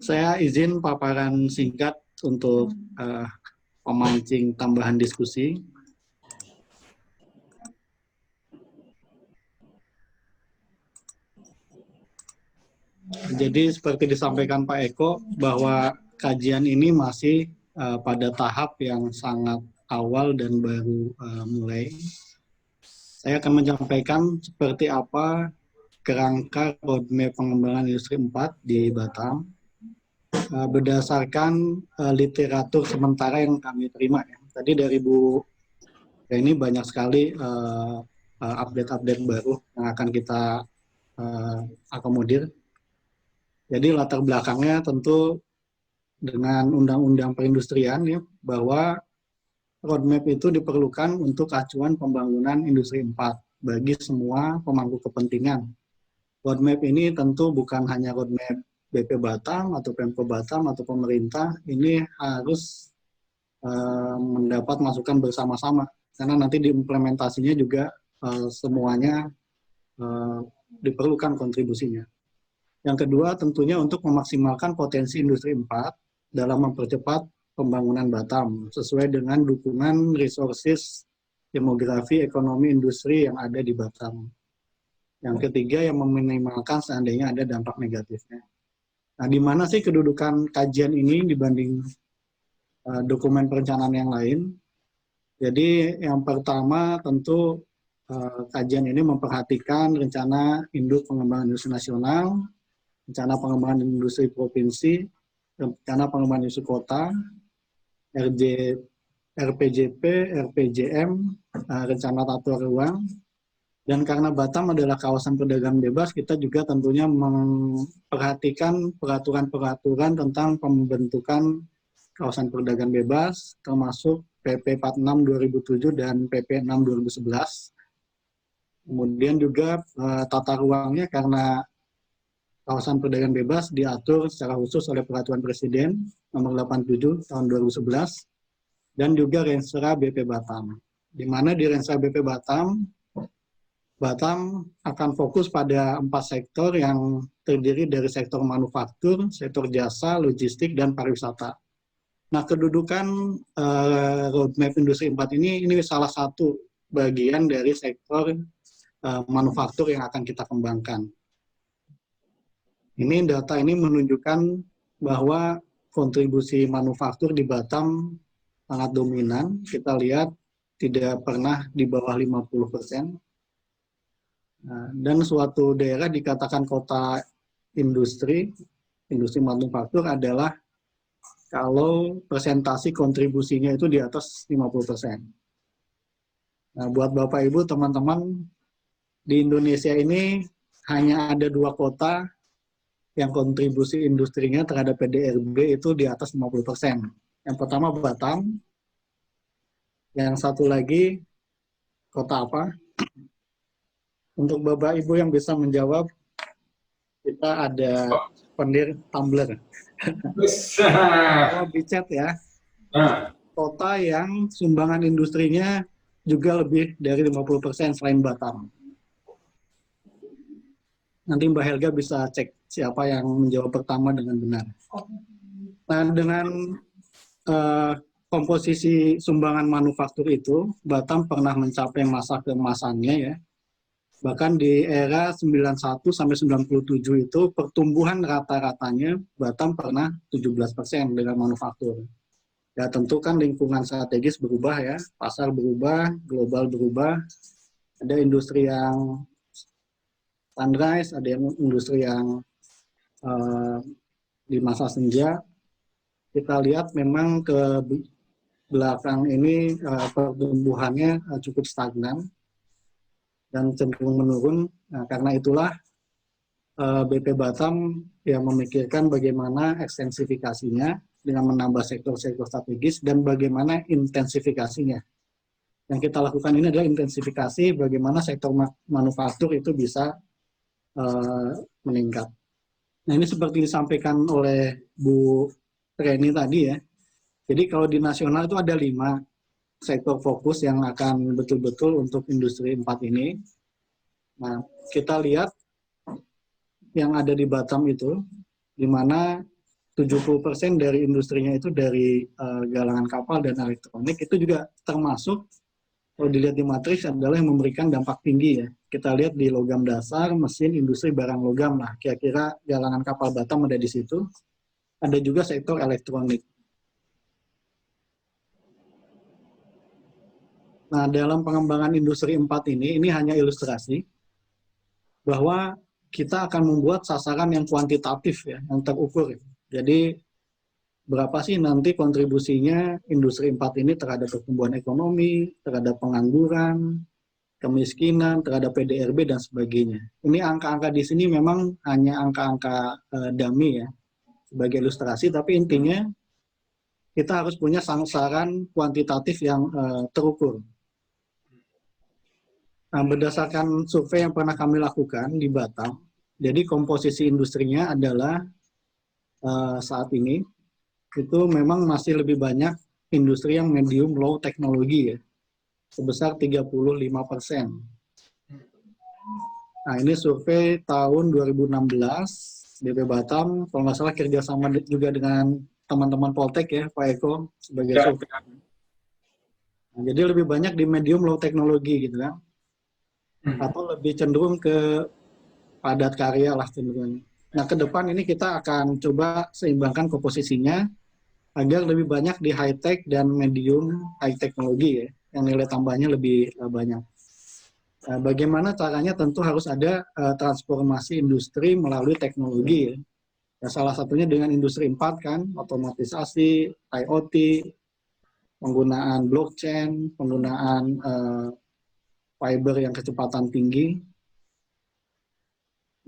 Saya izin paparan singkat untuk pemancing tambahan diskusi. Jadi seperti disampaikan Pak Eko bahwa kajian ini masih pada tahap yang sangat awal dan baru mulai. Saya akan menyampaikan seperti apa kerangka roadmap pengembangan industri 4 di Batam berdasarkan literatur sementara yang kami terima. Tadi dari Bu ini banyak sekali update-update baru yang akan kita akomodir. Jadi latar belakangnya tentu dengan undang-undang perindustrian ya, bahwa roadmap itu diperlukan untuk acuan pembangunan industri 4 bagi semua pemangku kepentingan. Roadmap ini tentu bukan hanya roadmap BP Batam atau Pemko Batam atau pemerintah, ini harus mendapat masukan bersama-sama karena nanti diimplementasinya juga semuanya diperlukan kontribusinya. Yang kedua tentunya untuk memaksimalkan potensi industri 4 dalam mempercepat pembangunan Batam sesuai dengan dukungan resources demografi ekonomi industri yang ada di Batam. Yang ketiga yang meminimalkan seandainya ada dampak negatifnya. Nah, di mana sih kedudukan kajian ini dibanding dokumen perencanaan yang lain? Jadi yang pertama tentu kajian ini memperhatikan rencana induk pengembangan industri nasional, rencana pengembangan industri provinsi, rencana pengembangan industri kota, RPJP, RPJM, rencana tata ruang, dan karena Batam adalah kawasan perdagangan bebas, kita juga tentunya memperhatikan peraturan-peraturan tentang pembentukan kawasan perdagangan bebas, termasuk PP 46 2007 dan PP 6 2011. Kemudian juga tata ruangnya karena kawasan perdagangan bebas diatur secara khusus oleh Peraturan Presiden Nomor 87 Tahun 2011 dan juga Renstra BP Batam. Di mana di Renstra BP Batam akan fokus pada 4 sektor yang terdiri dari sektor manufaktur, sektor jasa, logistik, dan pariwisata. Nah, kedudukan roadmap industri 4 ini salah satu bagian dari sektor manufaktur yang akan kita kembangkan. Ini data ini menunjukkan bahwa kontribusi manufaktur di Batam sangat dominan. Kita lihat tidak pernah di bawah 50%. Dan suatu daerah dikatakan kota industri manufaktur adalah kalau presentasi kontribusinya itu di atas 50%. Nah, buat Bapak Ibu, teman-teman, di Indonesia ini hanya ada 2 kota yang kontribusi industrinya terhadap PDRB itu di atas 50%. Yang pertama Batam, yang satu lagi kota apa? Untuk Bapak Ibu yang bisa menjawab, kita ada pendir tumbler. Oh, di chat ya. Kota yang sumbangan industrinya juga lebih dari 50% selain Batam. Nanti Mbak Helga bisa cek siapa yang menjawab pertama dengan benar. Nah, dengan komposisi sumbangan manufaktur itu, Batam pernah mencapai masa keemasannya ya. Bahkan di era 91 sampai 97 itu pertumbuhan rata-ratanya Batam pernah 17% dengan manufaktur. Ya tentu kan lingkungan strategis berubah ya, pasar berubah, global berubah, ada industri yang sunrise, ada yang industri yang di masa senja. Kita lihat memang ke belakang ini pertumbuhannya cukup stagnan dan cenderung menurun. Nah, karena itulah BP Batam yang memikirkan bagaimana ekstensifikasinya dengan menambah sektor-sektor strategis dan bagaimana intensifikasinya. Yang kita lakukan ini adalah intensifikasi bagaimana sektor manufaktur itu bisa meningkat. Nah, ini seperti disampaikan oleh Bu Reni tadi ya. Jadi kalau di nasional itu ada 5 sektor fokus yang akan betul-betul untuk industri 4 ini. Nah, kita lihat yang ada di Batam itu, di mana 70% dari industrinya itu dari galangan kapal dan elektronik, itu juga termasuk kalau dilihat di matriks adalah yang memberikan dampak tinggi ya. Kita lihat di logam dasar, mesin, industri barang logam lah. Kira-kira galangan kapal Batam ada di situ. Ada juga sektor elektronik. Nah, dalam pengembangan industri 4 ini hanya ilustrasi bahwa kita akan membuat sasaran yang kuantitatif ya, yang terukur. Jadi berapa sih nanti kontribusinya industri 4 ini terhadap pertumbuhan ekonomi, terhadap pengangguran, kemiskinan, terhadap PDRB dan sebagainya. Ini angka-angka di sini memang hanya angka-angka dummy ya, sebagai ilustrasi, tapi intinya kita harus punya sasaran kuantitatif yang terukur. Nah, berdasarkan survei yang pernah kami lakukan di Batam, jadi komposisi industrinya adalah saat ini itu memang masih lebih banyak industri yang medium low teknologi ya, sebesar 35%. Nah, ini survei tahun 2016 BP Batam, kalau nggak salah kerjasama juga dengan teman-teman Poltek ya, Pak Eko sebagai survei. Nah, jadi lebih banyak di medium low teknologi gitu kan, atau lebih cenderung ke padat karya lah cenderungnya. Nah, ke depan ini kita akan coba seimbangkan komposisinya agar lebih banyak di high tech dan medium high teknologi ya, yang nilai tambahnya lebih banyak. Nah, bagaimana caranya? Tentu harus ada transformasi industri melalui teknologi ya. Ya, salah satunya dengan industri 4 kan, otomatisasi, IoT, penggunaan blockchain, penggunaan fiber yang kecepatan tinggi.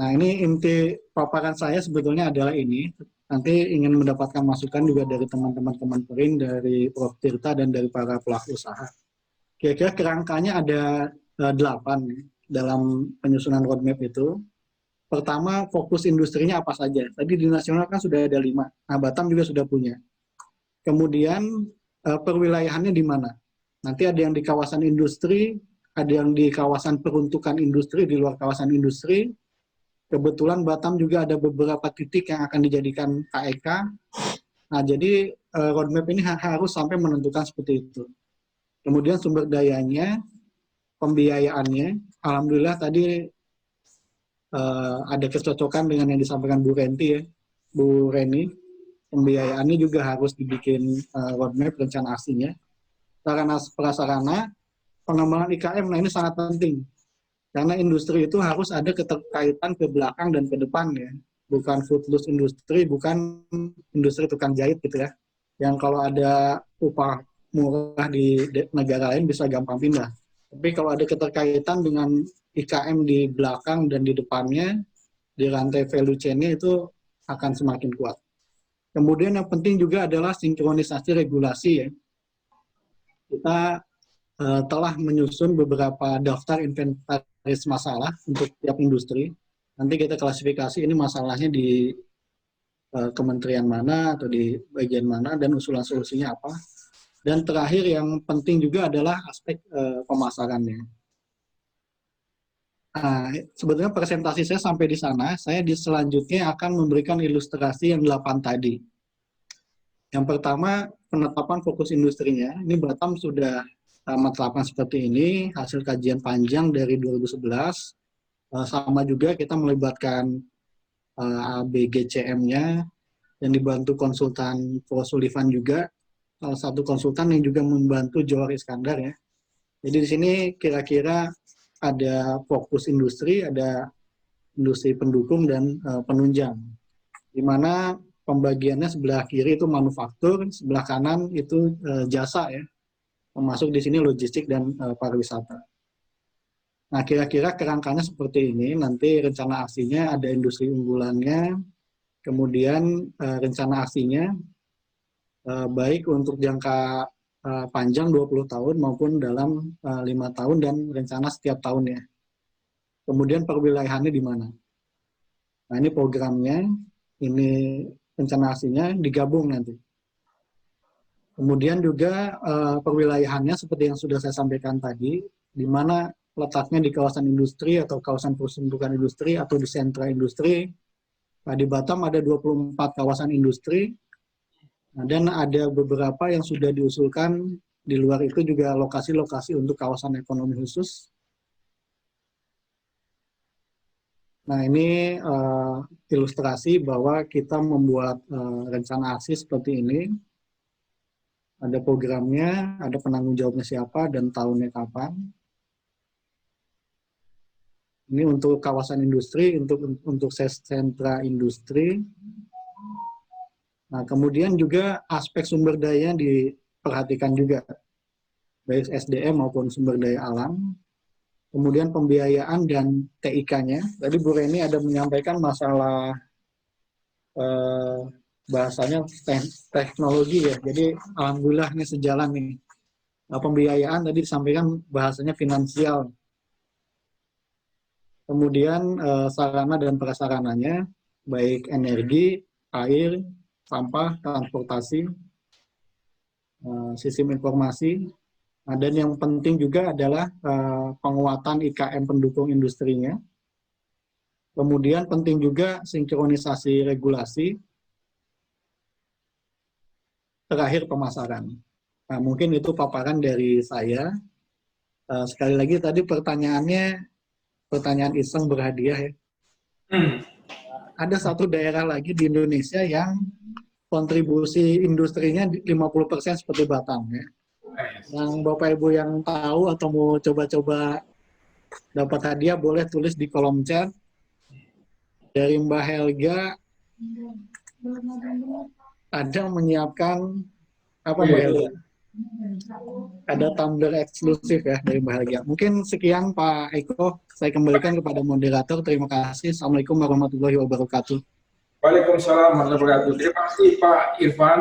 Nah, ini inti paparan saya sebetulnya adalah ini. Nanti ingin mendapatkan masukan juga dari teman-teman Kemenperin, dari Prof. Tirta, dan dari para pelaku usaha. Kira-kira kerangkanya ada 8 dalam penyusunan roadmap itu. Pertama, fokus industrinya apa saja. Tadi di nasional kan sudah ada 5. Nah, Batam juga sudah punya. Kemudian, perwilayahannya di mana? Nanti ada yang di kawasan industri, ada yang di kawasan peruntukan industri, di luar kawasan industri. Kebetulan Batam juga ada beberapa titik yang akan dijadikan KEK. Nah, jadi roadmap ini harus sampai menentukan seperti itu. Kemudian sumber dayanya, pembiayaannya, alhamdulillah tadi ada kecocokan dengan yang disampaikan Bu Renti ya, Bu Reni. Pembiayaannya juga harus dibikin roadmap rencana aksinya. Sarana prasarana, pengembangan IKM, nah ini sangat penting. Karena industri itu harus ada keterkaitan ke belakang dan ke depan ya. Bukan foodless industri, bukan industri tukang jahit gitu ya. Yang kalau ada upah murah di negara lain bisa gampang pindah. Tapi kalau ada keterkaitan dengan IKM di belakang dan di depannya, di rantai value chain-nya itu akan semakin kuat. Kemudian yang penting juga adalah sinkronisasi regulasi ya. Kita telah menyusun beberapa daftar inventaris masalah untuk tiap industri. Nanti kita klasifikasi ini masalahnya di kementerian mana atau di bagian mana dan usulan solusinya apa. Dan terakhir yang penting juga adalah aspek pemasarannya. Nah, sebetulnya presentasi saya sampai di sana. Saya selanjutnya akan memberikan ilustrasi yang 8 tadi. Yang pertama, penetapan fokus industrinya. Ini Batam sudah menetapkan seperti ini, hasil kajian panjang dari 2011. Sama juga kita melibatkan ABGCM-nya yang dibantu konsultan Pro Sullivan juga, salah satu konsultan yang juga membantu Johar Iskandar ya. Jadi di sini kira-kira ada fokus industri, ada industri pendukung dan penunjang. Di mana pembagiannya sebelah kiri itu manufaktur, sebelah kanan itu jasa ya. Termasuk di sini logistik dan pariwisata. Nah, kira-kira kerangkanya seperti ini. Nanti rencana aksinya ada industri unggulannya, kemudian rencana aksinya baik untuk jangka panjang 20 tahun maupun dalam 5 tahun dan rencana setiap tahunnya. Kemudian perwilayahannya di mana. Nah, ini programnya, ini rencana aksinya digabung nanti. Kemudian juga perwilayahannya seperti yang sudah saya sampaikan tadi, di mana letaknya di kawasan industri atau kawasan peruntukan industri atau di sentra industri, Nah, di Batam ada 24 kawasan industri, nah, dan ada beberapa yang sudah diusulkan di luar itu juga lokasi-lokasi untuk kawasan ekonomi khusus. Nah, ini ilustrasi bahwa kita membuat rencana aksi seperti ini. Ada programnya, ada penanggung jawabnya siapa, dan tahunnya kapan. Ini untuk kawasan industri, untuk sentra industri. Nah, kemudian juga aspek sumber daya diperhatikan juga, baik SDM maupun sumber daya alam. Kemudian pembiayaan dan TIK-nya. Tadi Bu Reni ada menyampaikan masalah eh, bahasanya teknologi ya. Jadi alhamdulillah ini sejalan nih. Nah, pembiayaan tadi disampaikan bahasanya finansial. Kemudian sarana dan prasarananya, baik energi, air, sampah, transportasi, sistem informasi. Nah, dan yang penting juga adalah penguatan IKM pendukung industrinya. Kemudian penting juga sinkronisasi regulasi. Terakhir pemasaran. Nah, mungkin itu paparan dari saya. Sekali lagi tadi pertanyaan iseng berhadiah ya. Ada satu daerah lagi di Indonesia yang kontribusi industrinya 50% seperti Batam ya. Yang Bapak Ibu yang tahu atau mau coba-coba dapat hadiah boleh tulis di kolom chat. Dari Mbak Helga ada menyiapkan apa Mbak Helga? Ada tumbler eksklusif ya dari Mbak Helga. Mungkin sekian Pak Eko, saya kembalikan kepada moderator. Terima kasih. Assalamualaikum warahmatullahi wabarakatuh. Waalaikumsalam warahmatullahi wabarakatuh. Terima kasih Pak Irfan.